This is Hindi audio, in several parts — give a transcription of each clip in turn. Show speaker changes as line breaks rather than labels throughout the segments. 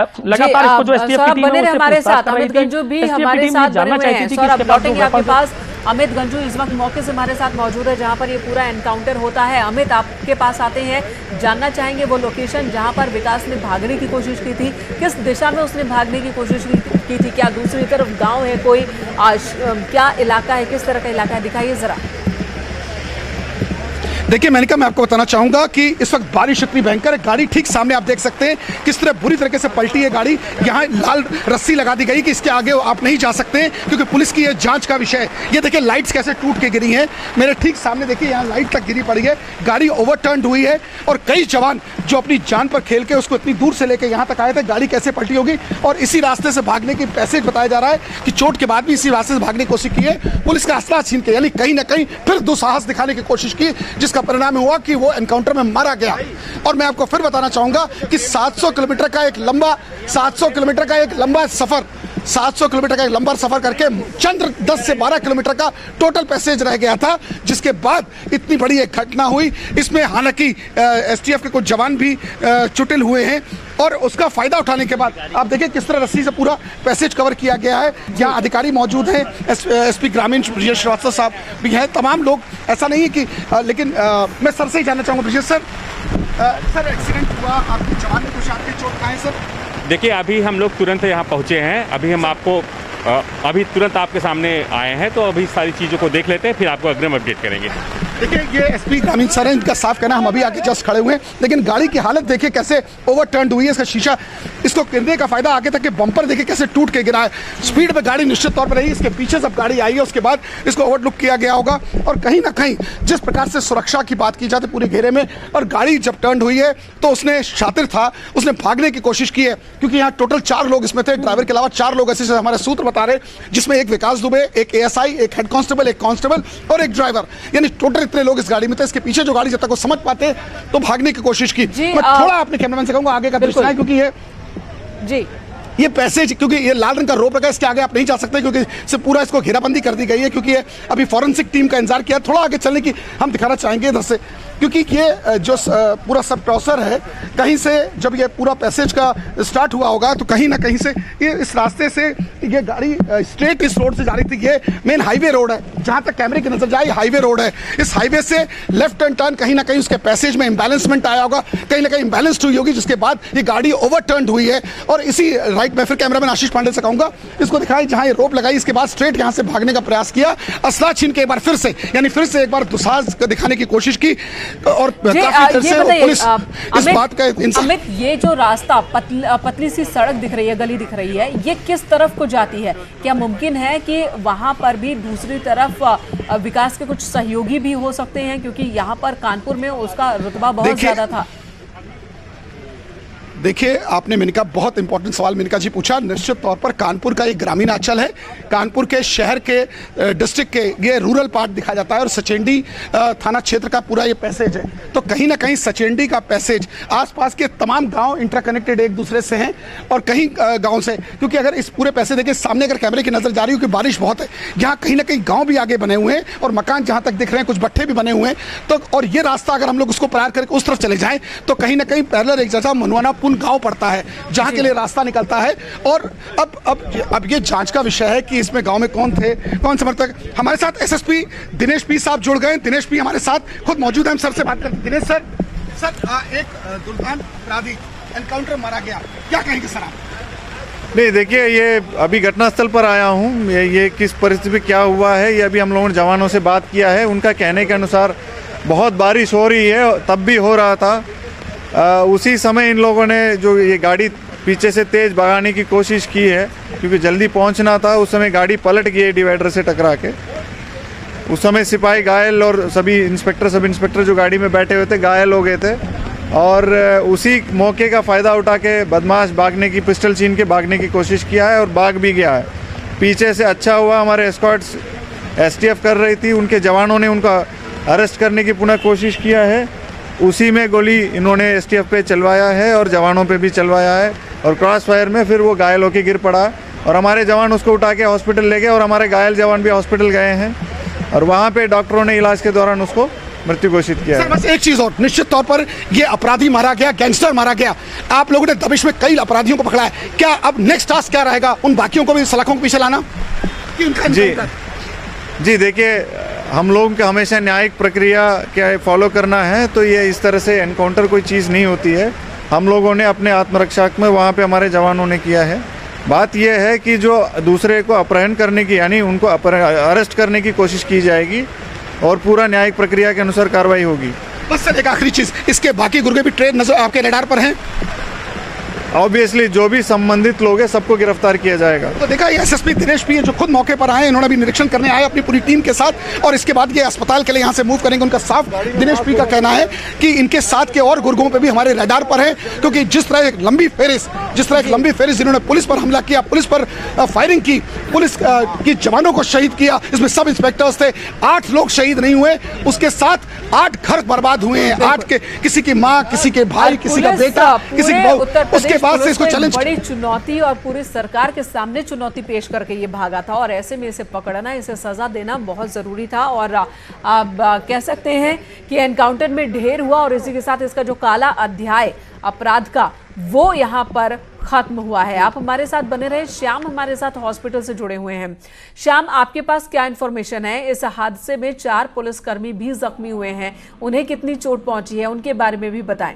लगातार इसको जो एसटीएफ की टीम
बने रहे हमारे साथ। अमित गंजू भी हमारे साथ बने हुए हैं। सौरभ, लौटेंगे आपके पास। अमित गंजू इस वक्त मौके से हमारे साथ मौजूद है जहां पर ये पूरा एनकाउंटर होता है। अमित, आपके पास आते हैं, जानना चाहेंगे वो लोकेशन जहां पर विकास ने भागने की कोशिश की थी, किस दिशा में उसने भागने की कोशिश की थी, क्या दूसरी तरफ गाँव है कोई, क्या इलाका है, किस तरह का इलाका है, दिखाइए जरा।
देखिए मेनका, मैं आपको बताना चाहूंगा कि इस वक्त बारिश इतनी भयंकर है, गाड़ी ठीक सामने आप देख सकते हैं किस तरह बुरी तरीके से पलटी है गाड़ी। यहाँ लाल रस्सी लगा दी गई कि इसके आगे आप नहीं जा सकते क्योंकि पुलिस की ये जांच का विषय है। ये देखिए लाइट्स कैसे टूट के गिरी हैं, मेरे ठीक सामने देखिए यहाँ लाइट तक गिरी पड़ी है, गाड़ी ओवरटर्न हुई है और कई जवान जो अपनी जान पर खेल के उसको इतनी दूर से लेकर यहाँ तक आए थे, गाड़ी कैसे पलटी होगी। और इसी रास्ते से भागने की पैसेज बताया जा रहा है कि चोट के बाद भी इसी रास्ते से भागने की कोशिश की है, पुलिस का असला छीन के, यानी कहीं ना कहीं फिर दुस्साहस दिखाने की कोशिश की, जिसका परिणाम हुआ कि वो एनकाउंटर में मारा गया। और मैं आपको फिर बताना चाहूंगा कि 700 किलोमीटर का एक लंबा सफर करके चंद्र 10 से 12 किलोमीटर का टोटल पैसेज रह गया था, जिसके बाद इतनी बड़ी एक घटना हुई। इसमें हालांकि एसटीएफ के कुछ जवान भी चुटिल हुए हैं और उसका फायदा उठाने के बाद आप देखिए किस तरह रस्सी से पूरा पैसेज कवर किया गया है। यहाँ अधिकारी मौजूद हैं, एसपी ग्रामीण ब्रिजेश श्रीवास्तव साहब भी हैं, तमाम लोग। ऐसा नहीं है कि लेकिन मैं सर से ही जानना चाहूँगा, ब्रिजेश सर, एक्सीडेंट हुआ, आपके जवान ने कुछ आपके चोट खाए सर?
देखिए अभी हम लोग तुरंत यहाँ पहुँचे हैं, अभी हम आपको अभी तुरंत आपके सामने आए हैं, तो अभी सारी चीज़ों को देख लेते हैं, फिर आपको अग्रिम अपडेट करेंगे।
देखिए ये एसपी ग्रामीण सर हैं, इनका साफ कहना, हम अभी आके जस्ट खड़े हुए हैं, लेकिन गाड़ी की हालत देखिए कैसे ओवरटर्न हुई है, इसका शीशा, इसको गिरने का फायदा आगे तक के बम्पर देखिए कैसे टूट के गिरा है। स्पीड में गाड़ी निश्चित तौर पर रही, इसके पीछे जब गाड़ी आई है उसके बाद इसको ओवरलुक किया गया होगा। और कहीं ना कहीं जिस प्रकार से सुरक्षा की बात की जाती पूरे घेरे में, और गाड़ी जब टर्न हुई है तो उसने शातिर था, उसने भागने की कोशिश की है, क्योंकि यहाँ टोटल 4 लोग इसमें थे, ड्राइवर के अलावा 4 लोग ऐसे हमारे सूत्र बता रहे, जिसमें एक विकास दुबे, एक एएसआई, एक हेड कांस्टेबल, एक कांस्टेबल और एक ड्राइवर, यानी टोटल इतने लोग इस गाड़ी में थे। इसके पीछे जो गाड़ी जब तक वो समझ पाते तो भागने की कोशिश की। मैं थोड़ा अपने कैमरामैन से कहूंगा आगे का दृश्य है, क्योंकि ये पैसेज, क्योंकि ये लाल रंग का रोप लगा, इसके आगे आप नहीं जा सकते क्योंकि से पूरा इसको घेराबंदी कर दी गई है, क्योंकि ये अभी फॉरेंसिक टीम का इंतजार किया। थोड़ा आगे चलने की हम दिखाना चाहेंगे इधर से, क्योंकि ये जो पूरा सब टॉसर है, कहीं से जब ये पूरा पैसेज का स्टार्ट हुआ होगा तो कहीं ना कहीं से ये इस रास्ते से ये गाड़ी स्ट्रेट इस रोड से जा रही थी। ये मेन हाईवे रोड है, जहाँ तक कैमरे की नजर जाए हाईवे रोड है। इस हाईवे से लेफ्ट हैंड टर्न कहीं ना कहीं उसके पैसेज में इम्बैलेंसमेंट आया होगा, कहीं ना कहीं इम्बैलेंस्ड हुई होगी, जिसके बाद ये गाड़ी ओवरटर्न हुई है। और इसी राइट में फिर कैमरामैन आशीष पांडे से कहूंगा, इसको दिखाई जहाँ ये रोप लगाई, इसके बाद स्ट्रेट यहाँ से भागने का प्रयास किया, असला छीन के एक बार फिर से, यानी फिर से एक बार दुस्साहस दिखाने की कोशिश की। और
अमित, ये जो रास्ता पतली सी सड़क दिख रही है, गली दिख रही है, ये किस तरफ को जाती है? क्या मुमकिन है कि वहां पर भी दूसरी तरफ विकास के कुछ सहयोगी भी हो सकते हैं, क्योंकि यहाँ पर कानपुर में उसका रुतबा बहुत ज्यादा था?
देखिए आपने मेनका बहुत इंपॉर्टेंट सवाल मेनका जी पूछा। निश्चित तौर पर कानपुर का एक ग्रामीण अंचल है, कानपुर के शहर के डिस्ट्रिक्ट के ये रूरल पार्ट दिखा जाता है, और सचेंडी थाना क्षेत्र का पूरा ये पैसेज है। तो कहीं ना कहीं सचेंडी का पैसेज, आसपास के तमाम गांव इंटरकनेक्टेड एक दूसरे से हैं, और कहीं गाँव से, क्योंकि अगर इस पूरे पैसे देखिए सामने अगर कैमरे की नजर जा रही हो कि बारिश बहुत है, यहाँ कहीं ना कहीं गाँव भी आगे बने हुए हैं और मकान जहाँ तक दिख रहे हैं, कुछ भट्ठे भी बने हुए हैं। तो और ये रास्ता अगर हम लोग उसको पार करके उस तरफ चले जाएं तो कहीं ना कहीं पैरेलल एक जैसा मनवाना गांव पड़ता है, जहां के लिए रास्ता निकलता है। और अब ये जांच का विषय है कि इसमें गांव में कौन थे, कौन समर्थक। हमारे साथ एसएसपी दिनेश पी साहब जुड़ गए। दिनेश पी हमारे साथ खुद मौजूद हैं, हम सर से बात करते हैं। दिनेश सर, एक दुर्दांत अपराधी एनकाउंटर मारा गया, क्या कहेंगे सर आप?
नहीं देखिए, ये अभी घटनास्थल पर आया हूँ, ये किस परिस्थिति में क्या हुआ है ये अभी हम लोगों ने जवानों से बात किया है। उनका कहने के अनुसार बहुत बारिश हो रही है, तब भी हो रहा था। उसी समय इन लोगों ने जो ये गाड़ी पीछे से तेज़ भगाने की कोशिश की है, क्योंकि जल्दी पहुंचना था। उस समय गाड़ी पलट गई डिवाइडर से टकरा के। उस समय सिपाही घायल और सभी सब इंस्पेक्टर जो गाड़ी में बैठे हुए थे घायल हो गए थे, और उसी मौके का फ़ायदा उठा के बदमाश भागने की, पिस्टल छीन के भागने की कोशिश किया है और भाग भी गया है। पीछे से अच्छा हुआ हमारे एस्कॉर्ट्स एसटीएफ कर रही थी, उनके जवानों ने उनका अरेस्ट करने की पुनः कोशिश किया है। उसी में गोली इन्होंने एसटीएफ पे चलवाया है और जवानों पे भी चलवाया है, और क्रॉस फायर में फिर वो घायल होकर गिर पड़ा, और हमारे जवान उसको उठा के हॉस्पिटल ले गए, और हमारे घायल जवान भी हॉस्पिटल गए हैं, और वहाँ पे डॉक्टरों ने इलाज के दौरान उसको मृत्यु घोषित किया
सर
है।
बस एक चीज और, निश्चित तौर पर ये अपराधी मारा गया, गैंगस्टर मारा गया, आप लोगों ने दबिश में कई अपराधियों को पकड़ा है, क्या अब नेक्स्ट टास्क क्या रहेगा? उन बाकियों को भी सलाखों के पीछे लाना?
जी देखिए, हम लोगों को हमेशा न्यायिक प्रक्रिया क्या फॉलो करना है, तो ये इस तरह से एनकाउंटर कोई चीज़ नहीं होती है। हम लोगों ने अपने आत्मरक्षा में वहाँ पे हमारे जवानों ने किया है। बात यह है कि जो दूसरे को अपहरण करने की, यानी उनको अरेस्ट करने की कोशिश की जाएगी और पूरा न्यायिक प्रक्रिया के अनुसार कार्रवाई होगी।
बस सर एक आखिरी चीज, इसके बाकी गुर्गे भी ट्रेन नजर आपके रडार पर हैं?
ऑब्वियसली जो भी संबंधित लोग हैं सबको गिरफ्तार किया जाएगा।
तो देखा, ये एसएसपी दिनेश पी जो खुद मौके पर आए, इन्होंने भी निरीक्षण करने आए अपनी पूरी टीम के साथ, और इसके बाद ये अस्पताल के लिए यहाँ से मूव करेंगे। उनका साफ दिनेश पी का कहना है कि इनके साथ के और गुर्गों पे भी हमारे रडार पर है, क्योंकि जिस तरह एक लंबी फेरिस जिन्होंने पुलिस पर हमला किया, पुलिस पर फायरिंग की, पुलिस की जवानों को शहीद किया, इसमें सब इंस्पेक्टर्स थे, 8 लोग शहीद नहीं हुए, उसके साथ 8 घर बर्बाद हुए हैं, 8 के, किसी की माँ, किसी के भाई, किसी का बेटा, किसी की बहू। उसके बाद से इसको चैलेंज,
बड़ी चुनौती और पूरी सरकार के सामने चुनौती पेश करके ये भागा था, और ऐसे में इसे पकड़ना, इसे सजा देना बहुत जरूरी था। और आप कह सकते हैं कि एनकाउंटर में ढेर हुआ, और इसी के साथ इसका जो काला अध्याय अपराध का, वो यहाँ पर खत्म हुआ है। आप हमारे साथ बने रहे। श्याम हमारे साथ हॉस्पिटल से जुड़े हुए हैं। श्याम, आपके पास क्या इंफॉर्मेशन है? इस हादसे में 4 पुलिसकर्मी भी जख्मी हुए हैं, उन्हें कितनी चोट पहुंची है, उनके बारे में भी बताएं।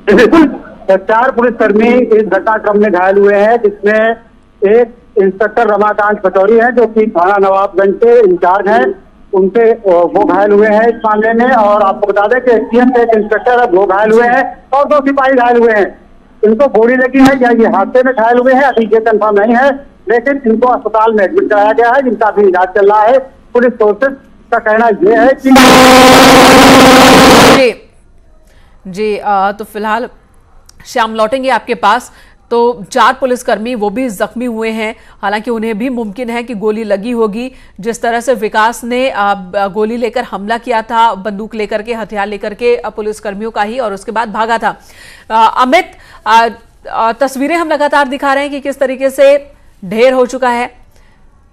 बिल्कुल, 4 पुलिसकर्मी इस घटनाक्रम में घायल हुए हैं, जिसमें एक इंस्पेक्टर रमाकांत पचौरी है जो कि थाना नवाबगंज के इंचार्ज हैं, उनके वो घायल हुए हैं इस मामले में। और आपको बता दें कि एसटीएफ के एक इंस्पेक्टर है वो घायल हुए हैं, और 2 सिपाही घायल हुए हैं। इनको गोली लगी है या ये हादसे में घायल हुए हैं अभी ये कंफर्म नहीं है, लेकिन इनको अस्पताल में एडमिट कराया गया है, जिनका अभी इलाज चल रहा है। पुलिस सोर्सेज का कहना यह है कि
जी तो फिलहाल श्याम लौटेंगे आपके पास। तो 4 पुलिसकर्मी वो भी जख्मी हुए हैं, हालांकि उन्हें भी मुमकिन है कि गोली लगी होगी। जिस तरह से विकास ने गोली लेकर हमला किया था, बंदूक लेकर के, हथियार लेकर के पुलिसकर्मियों का ही, और उसके बाद भागा था। अमित, तस्वीरें हम लगातार दिखा रहे हैं कि किस तरीके से ढेर हो चुका है,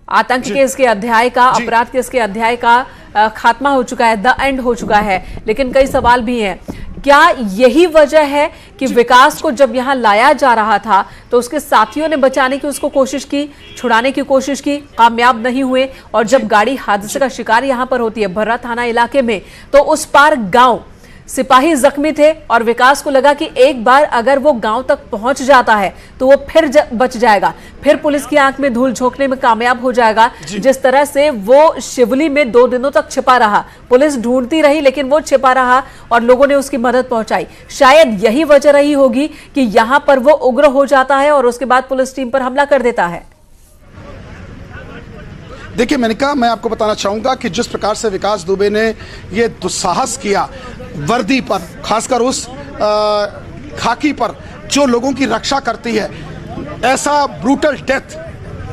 आतंक के इसके अध्याय का, अपराध के इसके अध्याय का खात्मा हो चुका है, द एंड हो चुका है। लेकिन कई सवाल भी हैं। क्या यही वजह है कि विकास को जब यहां लाया जा रहा था तो उसके साथियों ने बचाने की उसको कोशिश की, छुड़ाने की कोशिश की, कामयाब नहीं हुए, और जब गाड़ी हादसे का शिकार यहां पर होती है भर्रा थाना इलाके में, तो उस पार गांव सिपाही जख्मी थे, और विकास को लगा कि एक बार अगर वो गांव तक पहुंच जाता है तो वो फिर बच जाएगा, फिर पुलिस की आंख में धूल झोंकने में कामयाब हो जाएगा। जिस तरह से वो शिवली में 2 दिनों तक छिपा रहा, पुलिस ढूंढती रही लेकिन वो छिपा रहा और लोगों ने उसकी मदद पहुंचाई। शायद यही वजह रही होगी कि यहां पर वो उग्र हो जाता है और उसके बाद पुलिस टीम पर हमला कर देता है।
देखिए मेनका, मैं आपको बताना चाहूंगा कि जिस प्रकार से विकास दुबे ने ये दुस्साहस किया वर्दी पर, खासकर उस खाकी पर जो लोगों की रक्षा करती है, ऐसा ब्रूटल डेथ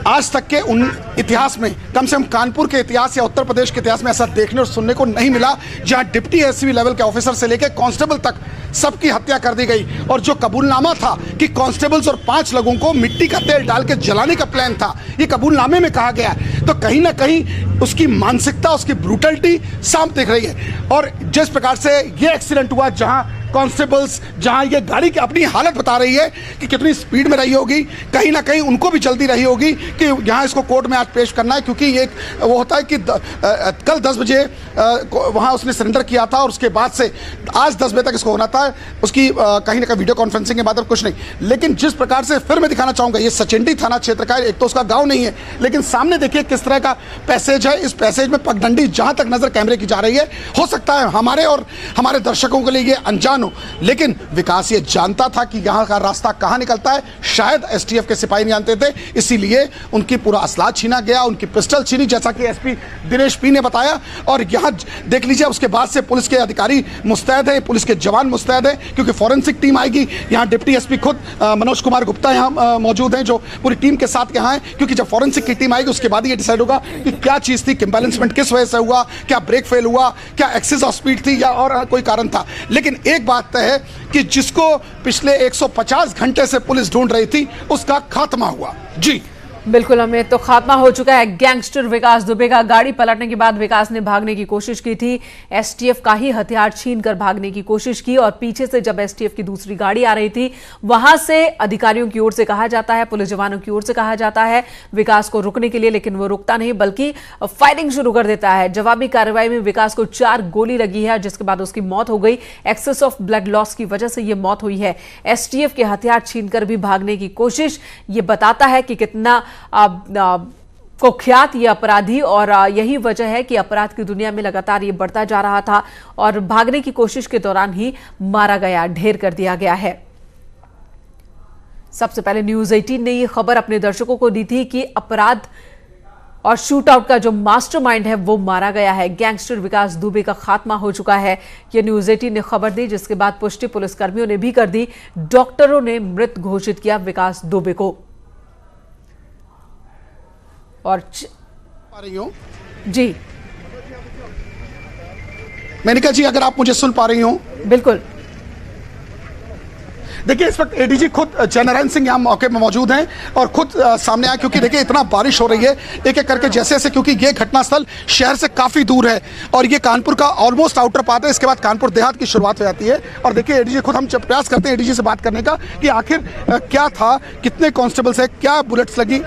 आज तक के उन इतिहास में, कम से कम कानपुर के इतिहास या उत्तर प्रदेश के इतिहास में ऐसा देखने और सुनने को नहीं मिला, जहां डिप्टी एसपी लेवल के ऑफिसर से लेकर कांस्टेबल तक सबकी हत्या कर दी गई। और जो कबूलनामा था कि कांस्टेबल्स और 5 लोगों को मिट्टी का तेल डाल के जलाने का प्लान था, ये कबूलनामे में कहा गया है। तो कहीं ना कहीं उसकी मानसिकता, उसकी ब्रूटलिटी साफ दिख रही है। और जिस प्रकार से ये एक्सीडेंट हुआ, जहां कांस्टेबल्स, जहां ये गाड़ी की अपनी हालत बता रही है कि कितनी स्पीड में रही होगी, कहीं ना कहीं उनको भी जल्दी रही होगी कि यहाँ इसको कोर्ट में आज पेश करना है, क्योंकि ये वो होता है कि कल 10 बजे वहाँ उसने सरेंडर किया था, और उसके बाद से आज 10 बजे तक इसको होना था। उसकी कहीं ना कहीं वीडियो कॉन्फ्रेंसिंग के बाद अब कुछ नहीं। लेकिन जिस प्रकार से फिर मैं दिखाना चाहूँगा, ये सचिंडी थाना क्षेत्र का, एक तो उसका गाँव नहीं है, लेकिन सामने देखिए किस तरह का पैसेज है। इस पैसेज में पगडंडी जहाँ तक नजर कैमरे की जा रही है, हो सकता है हमारे और हमारे दर्शकों के लिए ये अनजान हो, लेकिन विकास ये जानता था कि यहाँ का रास्ता कहाँ निकलता है। शायद एसटीएफ के सिपाही नहीं जानते थे, इसीलिए उनकी पूरा असलाह छीना गया, उनकी पिस्टल छीनी, जैसा कि एसपी दिनेश पी ने बताया। और यहाँ देख लीजिए, उसके बाद से पुलिस के अधिकारी मुस्तैद है, पुलिस के जवान मुस्तैद है, क्योंकि फॉरेंसिक टीम आएगी। यहाँ डिप्टी एसपी खुद मनोज कुमार गुप्ता यहाँ मौजूद हैं, जो पूरी टीम के साथ यहाँ है, क्योंकि जब फॉरेंसिक की टीम आएगी उसके बाद ये डिसाइड होगा कि क्या चीज़ थी, इम्बैलेंसमेंट किस वजह से हुआ, क्या ब्रेक फेल हुआ, क्या एक्सेस ऑफ स्पीड थी, या और कोई कारण था। लेकिन एक बात तय है कि जिसको पिछले 150 घंटे से पुलिस ढूंढ रही थी, उसका खात्मा हुआ। जी
बिल्कुल अमित, तो खात्मा हो चुका है गैंगस्टर विकास दुबे का। गाड़ी पलटने के बाद विकास ने भागने की कोशिश की थी। एसटीएफ का ही हथियार छीनकर भागने की कोशिश की और पीछे से जब एसटीएफ की दूसरी गाड़ी आ रही थी, वहां से अधिकारियों की ओर से कहा जाता है, पुलिस जवानों की ओर से कहा जाता है विकास को रुकने के लिए, लेकिन वो रुकता नहीं बल्कि फायरिंग शुरू कर देता है। जवाबी कार्रवाई में विकास को 4 गोली लगी है, जिसके बाद उसकी मौत हो गई। एक्सेस ऑफ ब्लड लॉस की वजह से यह मौत हुई है। एसटीएफ के हथियार छीनकर भी भागने की कोशिश, ये बताता है कि कितना कुख्यात ये अपराधी, और यही वजह है कि अपराध की दुनिया में लगातार ये बढ़ता जा रहा था और भागने की कोशिश के दौरान ही मारा गया, ढेर कर दिया गया है। सबसे पहले न्यूज 18 ने ये खबर अपने दर्शकों को दी थी कि अपराध और शूट आउट का जो मास्टरमाइंड है वो मारा गया है। गैंगस्टर विकास दुबे का खात्मा हो चुका है, यह न्यूज 18 ने खबर दी, जिसके बाद पुष्टि पुलिसकर्मियों ने भी कर दी। डॉक्टरों ने मृत घोषित किया विकास दुबे को। और
पा रही हो
जी
मेनका जी, अगर आप मुझे सुन पा रही हो?
बिल्कुल।
देखिए, इस वक्त एडीजी खुद जयनारायण सिंह यहाँ मौके में मौजूद हैं और खुद सामने आया, क्योंकि देखिए इतना बारिश हो रही है एक एक करके जैसे जैसे, क्योंकि ये घटनास्थल शहर से काफ़ी दूर है और ये कानपुर का ऑलमोस्ट आउटर पार्ट है। इसके बाद कानपुर देहात की शुरुआत हो जाती है। और देखिए एडीजी खुद, हम प्रयास करते हैं एडीजी से बात करने का कि आखिर क्या था, कितने कॉन्स्टेबल्स है, क्या बुलेट्स लगी।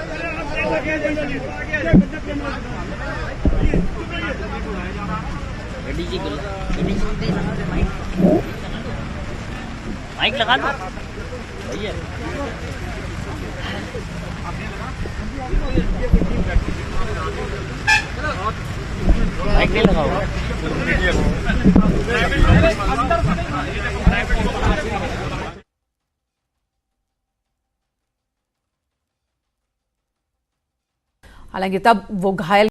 माइक लगा दो भैया। माइक नहीं लगाओ।
हालांकि तब वो घायल